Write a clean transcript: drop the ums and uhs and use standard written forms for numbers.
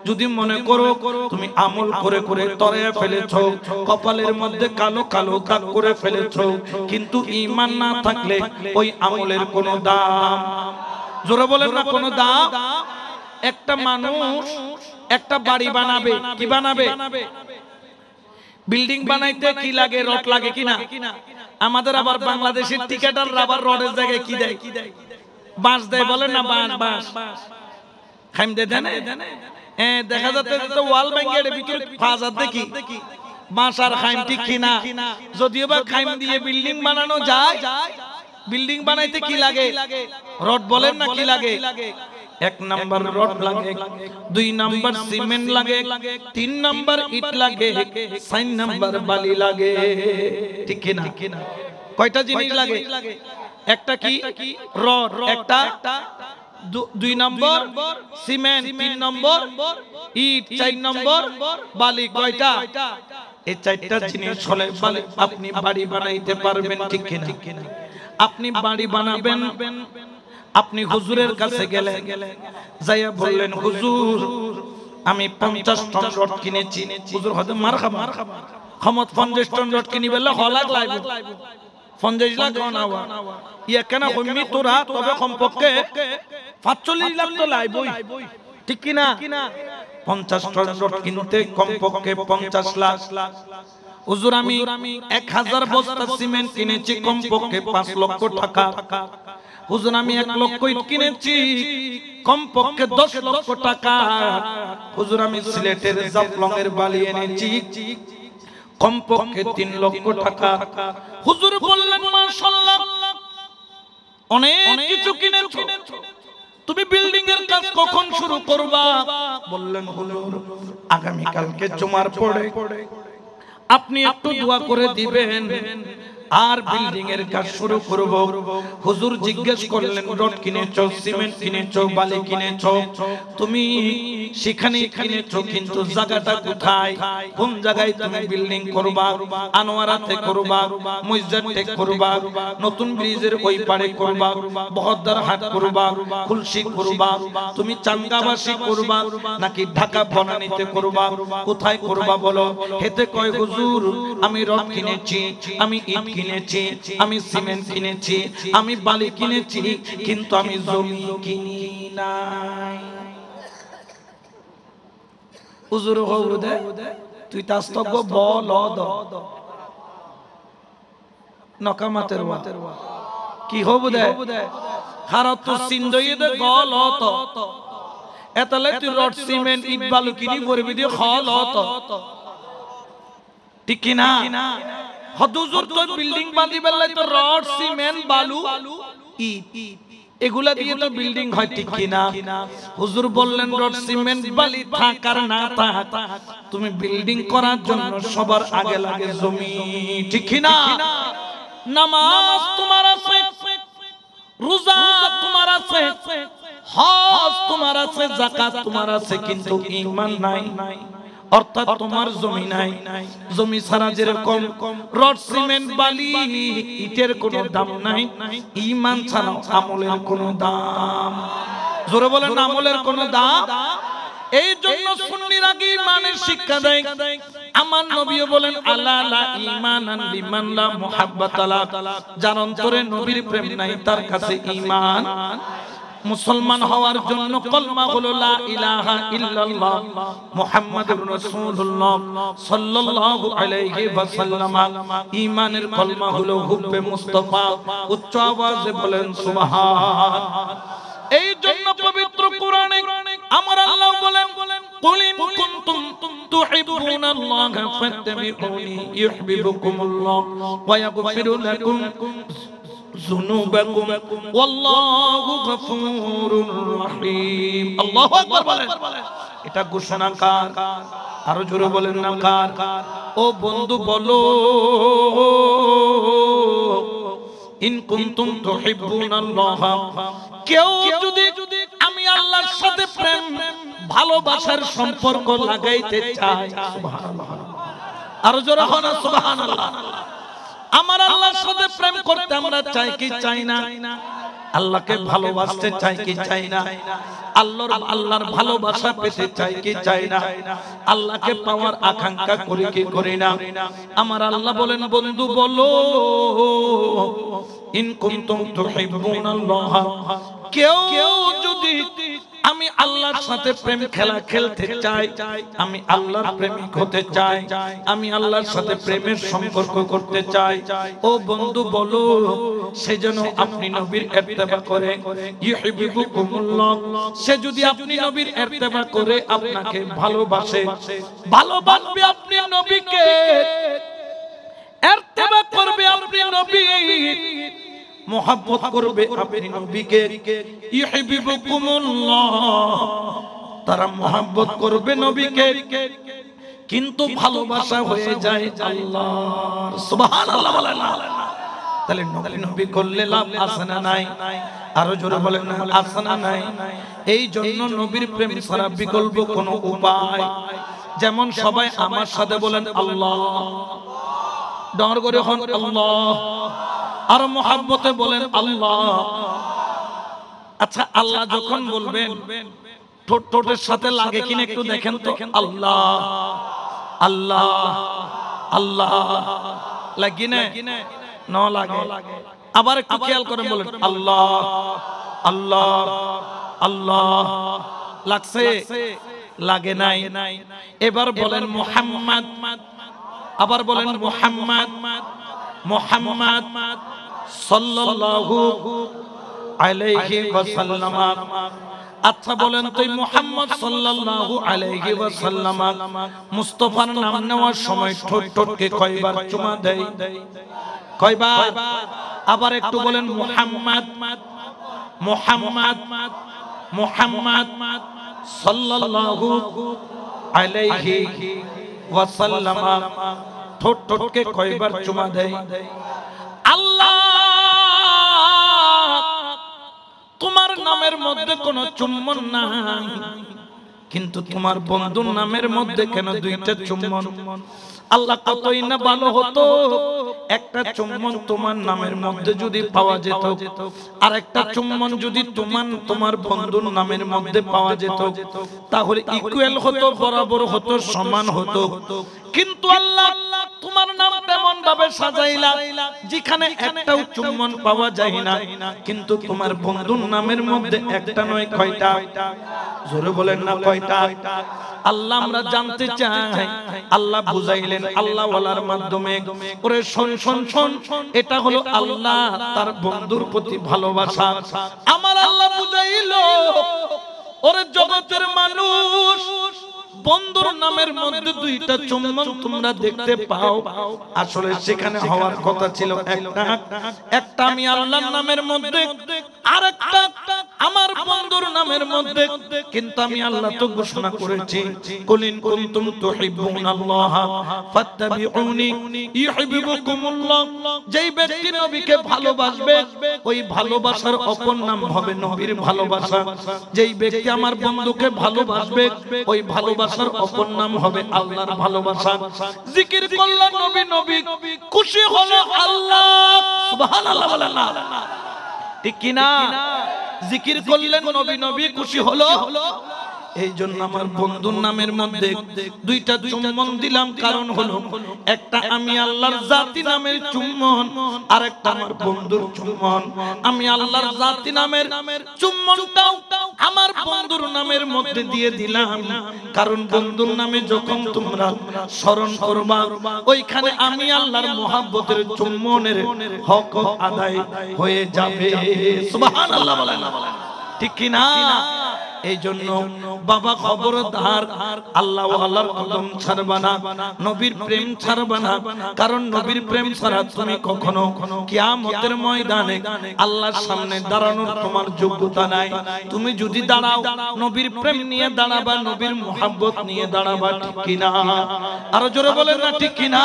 যদি মনে করো তুমি আমল করে করে তরে ফেলেছো, কপালের মধ্যে কালো কালো দাগ করে ফেলেছো, কিন্তু ঈমান না থাকলে ওই আমলের কোনো দাম, জোরে বলেন না কোনো দাম। একটা মানুষ একটা বাড়ি বানাবে, কি বানাবে? বিল্ডিং বানাইতে কি লাগে? রড লাগে কিনা? আমাদের আবার বাংলাদেশের ঠিকাদার রাবার রডের জায়গায় কি দেয়? বাঁশ দেয়, বলেন না বাঁশ, বাঁশ খাইম দেয় না? দেখা যাচ্ছে ওয়াল ব্যাংকের ভিতরে ফাজার দেখি বাঁশ আর খাইম, ঠিক কিনা? যদিও বা খাইম দিয়ে বিল্ডিং বানানো যায়, বিল্ডিং বানাইতে কি লাগে? রড, বলেন না কি লাগে? 1 নাম্বার রড লাগে, 2 নাম্বার সিমেন্ট লাগে, 3 নাম্বার ইট লাগে, 4 নাম্বার বালি লাগে, ঠিক কিনা? কয়টা জিনিস লাগে? একটা কি? রড, একটা 2 নম্বর সিমেন্ট, 3 নম্বর ইট, 4 নম্বর বালি। কয়টা? এই 4টা জিনিস হলে আপনি বাড়ি বানাইতে পারবেন, ঠিক কিনা? আপনি বাড়ি বানাবেন, আপনি হুজুরের কাছে গেলেন, যাইয়া বললেন হুজুর আমি 50 টন রড কিনেছি। হুজুর হয়তো মারহাবা ক্ষমত 50 টন রড কিনি বললে হলাক লাগবে, 50 লাখ নাওয়া ইয়া কেন হইমি তোরা, তবে কমপক্ষে 45 লাখ তো লাইবই, ঠিক কিনা? 50 টন রড কিনতে কমপক্ষে 50 লাখ। হুজুর আমি 1000 বস্তা সিমেন্ট কিনেছি, কমপক্ষে 5 লক্ষ টাকা। হুজুর আমি 1 লক্ষ ইট কিনেছি, কমপক্ষে 10 লক্ষ টাকা। হুজুর আমি সিলেটের জাফলংয়ের বালি এনেছি, কমপক্ষে 3 লক্ষ টাকা। হুজুর বললেন মাশাআল্লাহ অনেক কিছু কিনেছো, তুমি বিল্ডিং এর কাজ কখন শুরু করবা? বললেন হুজুর আগামী কালকে জুমার পরে আপনি একটু দোয়া করে দিবেন আর বিল্ডিং এর কাজ শুরু করব। হুজুর জিজ্ঞেস করলেন রড কিনেছো, সিমেন্ট কিনেছো, বালি কিনেছো, তুমি সেখানে কিনেছো, কিন্তু জায়গাটা কোথায়? কোন জায়গায় তুমি বিল্ডিং করবা? আনোয়ারাতে করবা, মসজিদে করবা, নতুন ব্রিজের ওই পারে করবা, বহদ্দার হাট করবা, খুলশি করবা, তুমি চাঙ্গাবাসী করবা নাকি ঢাকা বনানীতে করবা? কোথায় করবা বলো? হেতে কয় হুজুর আমি রড কিনেছি, আমি ইট কিনেছি, আমি সিমেন্ট কিনেছি, আমি বালি কিনেছি, কিন্তু আমি জমি কিনি নাই। হুজুর হউদে তুই তাস্তব বল দ নকামাতের ওয়া কি হবুদে খারাপ তো সিন্ধইয়ে দে গল ত এতলে তুই রড সিমেন্ট ইট বালু কিনি করবি দি খল ত, ঠিক কি না? হুজুর তো বিল্ডিং বাঁধি বেলায় তো রড সিমেন্ট বালু ইট এগুলা দিয়ে তো বিল্ডিং হয়, ঠিক কি না? হুজুর বললেন রড সিমেন্ট বালি থাক আর না থাক, তুমি বিল্ডিং করার জন্য সবার আগে লাগে জমি, ঠিক কি না? নামাজ তোমার আছে, রোজা তোমার আছে, হজ তোমার আছে, যাকাত তোমার আছে, কিন্তু ঈমান নাই, অর্থাৎ তোমার জমি নাই। জমি ছাড়া যেরকম রড সিমেন্ট বালি ইটের কোনো দাম নাই, ঈমান ছাড়া আমলের কোনো দাম, জোরে বলেন আমলের কোনো দাম। এই জন্য সুন্নিরা কি ঈমানের শিক্ষা দেয়। আমার নবীও বলেন আলা লা ঈমানান লিমান লা মুহাব্বাতালা, যার অন্তরে নবীর প্রেম নাই তার কাছে ঈমান। মুসলমান হওয়ার জন্য কলমা হলো লা ইলাহা ইল্লাল্লাহ মুহাম্মাদুর রাসূলুল্লাহ সাল্লাল্লাহু আলাইহি ওয়াসাল্লাম। ঈমানের কলমা হলো হুব্বে মুস্তাফা, উচ্চ আওয়াজে বলেন সুবহান। এই জন্য পবিত্র কোরআনে আমার আল্লাহ বলেন কুল ইন কুনতুম তুহিব্বুনাল্লাহা ফাত্তাবিউনি ইউহিব্বুকুমুল্লাহ ওয়া ইয়াগফিরু লাকুম যুনুবাকুম ওয়াল্লাহু গফুরুর রহিম। আল্লাহু আকবার বলেন। এটা ঘোষণা কার? আরো জোরে বলেন না কার? ও বন্ধু বলো ইন কুনতুম তুহিব্বুনাল্লাহ, কেউ যদি আমি আল্লাহর সাথে প্রেম ভালোবাসার সম্পর্ক লাগাইতে চায়, সুবহানাল্লাহ, আরো জোরে বলেন সুবহানাল্লাহ। আমার আল্লাহর সাথে প্রেম করতে আমরা চাই কি চাই না? আল্লাহকে ভালোবাসতে চাই কি চাই না? আল্লাহর ভালোবাসা পেতে চাই কি চাই না? আল্লাহকে পাওয়ার আকাঙ্ক্ষা করি কি করি না? আমার আল্লাহ বলেন, বন্ধু বলো, ইন কুনতুম তুহিব্বুনাল্লাহ, কেউ যদি আমি আল্লাহর সাথে প্রেম খেলা খেলতে চাই, আমি আল্লাহর প্রেমিক হতে চাই, আমি আল্লাহর সাথে প্রেমের সম্পর্ক করতে চাই, ও বন্ধু বলো, সেজন্য আপনি নবীর ইত্তেবা করে, ইউহিব্বুকুমুল্লাহ, সে যদি আপনি নবীর ইত্তেবা করে আপনাকে ভালোবাসে, ভালোবাসবে আপনি নবীকে, ইত্তেবা করবে আপনি নবী, মোহাব্বত করবে আপনি নবীকে, ইউহিব্বুকুমুল্লাহ, তারা মোহাব্বত করবে নবীকে, কিন্তু ভালোবাসা হয়ে যায় আল্লাহর। সুবহানাল্লাহ বলেন না? তাহলে নবী করলে লাভ আছে না নাই? আরো জোরে বলেন না, আছে না নাই? এই জন্য নবীর প্রেম ছাড়া বিকল্প কোনো উপায়, যেমন সবাই আমার সাথে বলেন আল্লাহ, ডর করে হন আল্লাহ, আর মোহাব্বতে বলেন আল্লাহ। আচ্ছা, আল্লাহ যখন বলবেন ঠোঁটের সাথে লাগে কিনা একটু দেখেন তো, আল্লাহ আল্লাহ আল্লাহ লাগে না? না লাগে। আবার একটু খেয়াল করে বলেন আল্লাহ আল্লাহ আল্লাহ, লাগছে? লাগে নাই। এবার বলেন মুহাম্মদ, আবার বলেন মুহাম্মদ, মুহাম্মদ সাল্লাল্লাহু আলাইহি ওয়াসাল্লাম। আচ্ছা বলেন তো, মুহাম্মদ সাল্লাল্লাহু আলাইহি ওয়াসাল্লাম মুস্তাফার নাম নেওয়ার সময় ঠোঁটকে কয়বার চুমা দেয়? কয়বার? আবার একটু বলেন মুহাম্মদ, মুহাম্মদ, মুহাম্মদ সাল্লাল্লাহু আলাইহি ওয়াসাল্লাম ঠোঁটকে কয়বার চুমা দেয়? আল্লাহ, তোমার নামের মধ্যে কোনো চুম্বন নাই, কিন্তু তোমার বন্ধুর নামের মধ্যে কেন দুইটা চুম্বন? আল্লাহ, কতই না ভালো হতো একটা চুম্বন তোমার নামের মধ্যে যদি পাওয়া যেত, আর একটা চুম্বন যদি তোমার বন্ধুর নামের মধ্যে পাওয়া যেত, তাহলে ইকুয়াল হতো, বরাবর হতো, সমান হতো। কিন্তু আল্লাহ তোমার নাম তেমন ভাবে সাজাইলা যেখানে একটাও চুম্বন পাওয়া যায় না, কিন্তু তোমার বন্ধুর নামের মধ্যে একটা নয় কয়টা? জোরে বলেন না, কয়টা? আল্লাহ, আমরা জানতে চাই। আল্লাহ বুঝাইলেন আল্লাহ ওয়ালার মাধ্যমে, ওরে শোন শোন শোন, এটা হলো আল্লাহ তার বন্ধুর প্রতি ভালোবাসা। আমার আল্লাহ বুঝাইলো, ওরে জগতের মানুষ, বন্ধুর নামের মধ্যে দুইটা চুম্বন তোমরা দেখতে পাও, আসলে সেখানে হওয়ার কথা ছিল একটা আমি আল্লাহর নামের মধ্যে, আর একটা আমার বন্ধুর নামের মধ্যে। কিন্তু আমি আল্লাহ তো ঘোষণা করেছি, কুলিন কুনতুম তুহিব্বুনাল্লাহ ফাত্তাবিউনি ইউহিব্বুকুমুল্লাহ। যেই ব্যক্তি নবীকে ভালোবাসবে, ওই ভালোবাসার অপর নাম হবে নবীর ভালোবাসা। যেই ব্যক্তি আমার বন্ধুকে ভালোবাসবে, ওই ভালোবাসার অপর নাম হবে আল্লাহর ভালোবাসা। জিকির করলে নবী নবী, খুশি হলো আল্লাহ। সুবহানাল্লাহ বলেন না? ঠিক কি না? জিকির করলেন নবী নবী, খুশি হলো। এই জন্য আমার বন্ধুর নামের মধ্যে দুইটা চুম্বন দিলাম, কারণ হলো একটা আমি আল্লাহর জাতি নামের চুম্বন, আর একটা আমার বন্ধুর চুম্বন। আমি আল্লাহর জাতি নামের চুম্বনটাও আমার বন্ধুর নামের মধ্যে দিয়ে দিলাম, কারণ বন্ধুর নামে যখন তোমরা স্মরণ করবা, ওইখানে আমি আল্লাহর মোহাব্বতের চুম্বনের হক আদায় হয়ে যাবে। সুবহানাল্লাহ বলেন, ঠিক কি না? এই জন্য বাবা খবরদার, আল্লাহ ওয়ালার কদম ছাড়বা না, নবীর প্রেম ছাড়বা না, কারণ নবীর প্রেম ছাড়া তুমি কখনো কিয়ামতের ময়দানে আল্লাহর সামনে দাঁড়ানোর তোমার যোগ্যতা নাই। তুমি যদি দাঁড়াও, নবীর প্রেম নিয়ে দাঁড়াবা, নবীর মুহাব্বত নিয়ে দাঁড়াবা, ঠিক কি না? আরো জোরে বলেন না, ঠিক কি না?